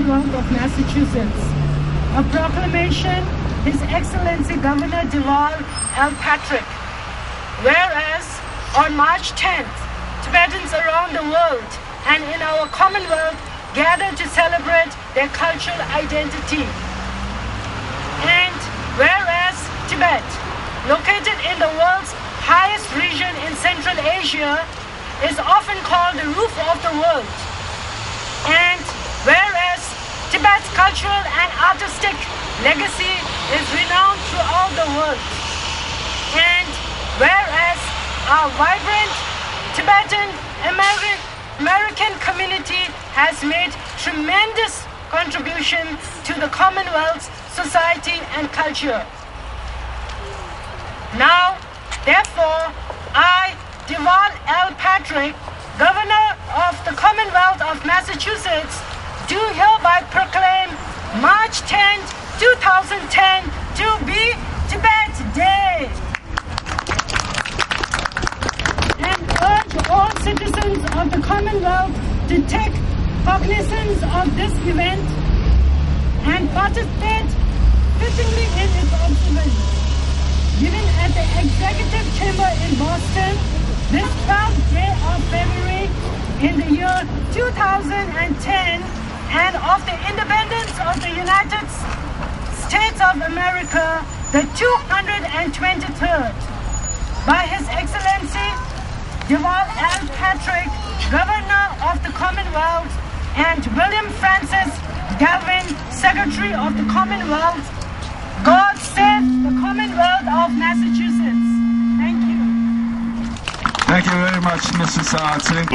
Commonwealth of Massachusetts. A proclamation, His Excellency Governor Deval L. Patrick. Whereas on March 10th, Tibetans around the world and in our Commonwealth gather to celebrate their cultural identity. And whereas Tibet, located in the world's highest region in Central Asia, is often called the roof of the world. And whereas Tibet's cultural and artistic legacy is renowned throughout the world. And whereas our vibrant Tibetan American community has made tremendous contribution to the Commonwealth's society and culture. Now, therefore, I, Deval L. Patrick, Governor of the Commonwealth of Massachusetts, do hereby proclaim March 10, 2010 to be Tibet Day. And urge all citizens of the Commonwealth to take cognizance of this event and participate fittingly in its observance. Given at the Executive Chamber in Boston, this 12th day of February in the year 2010 and of the independence of the United States of America, the 223rd, by His Excellency Deval L. Patrick, Governor of the Commonwealth, and William Francis Galvin, Secretary of the Commonwealth. God save the Commonwealth of Massachusetts. Thank you. Thank you very much, Mrs. Singh.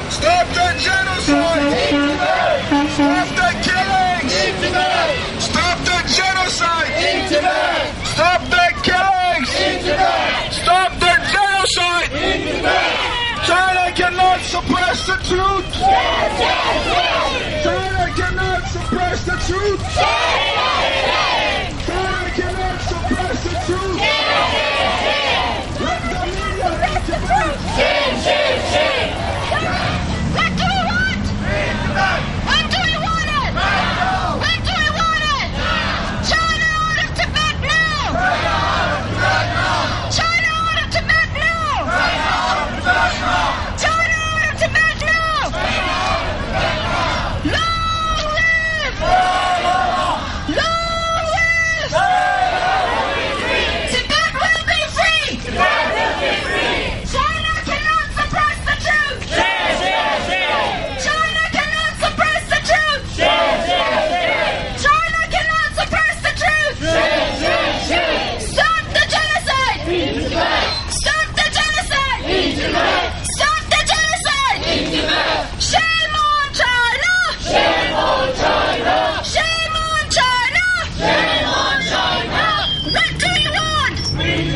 Stop the genocide! Stop the killings! Stop the genocide! Stop the killings! Stop the genocide! China cannot suppress the truth! China cannot suppress the truth! China cannot suppress the truth! Let the media interpret! What do we want? When do we want it? When do we want it? China out of Tibet now! China out of Tibet now!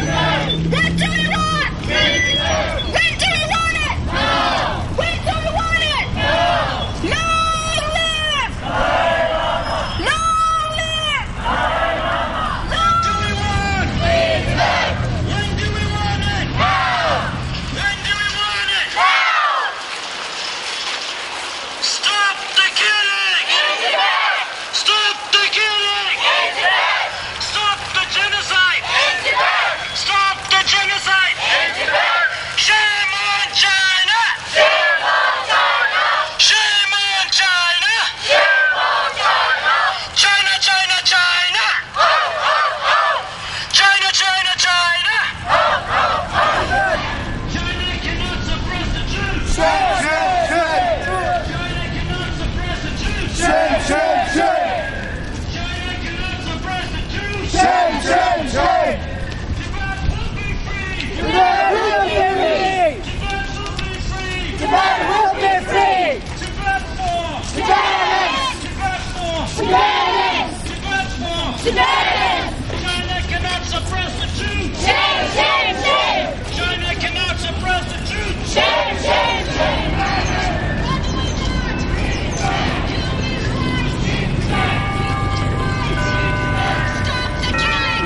What do we want? When do we want it? When do we want it? Long live! Long live! What do we want? When do we want it? When do we want it? Stop the killing! Stop the killing! Stop the genocide! Stop the genocide! Shame on China! Shame on China! China, China, China! China, China, China! China cannot suppress the truth! China cannot suppress the truth! China cannot suppress the truth! Tibet will be free! Tibet will be free! Tibet will be free! Tibet for! Tibet for! Tibet for! China cannot suppress the truth! China cannot suppress the truth! Stop the killing!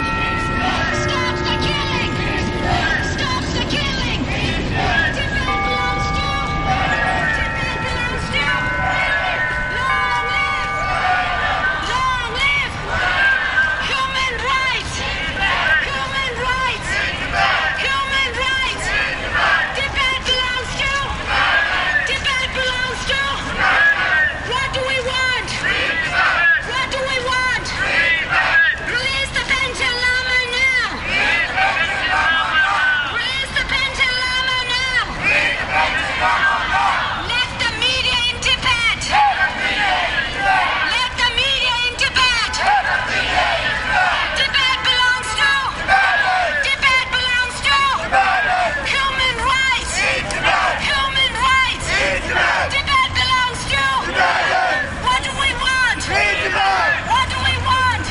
Stop the killing! Stop the killing! Tibet belongs to! Long live! Long live! Human rights! Human rights! Human rights! Tibet belongs to! Tibet belongs to! What do we want? What do we want? Release the Tibetan Lama now! Release the Tibetan Lama now! Let the media in Tibet! Let the media in Tibet! Tibet belongs to! Tibet belongs to! Human rights! Human rights! Tibet belongs to! What do we want? What do we want?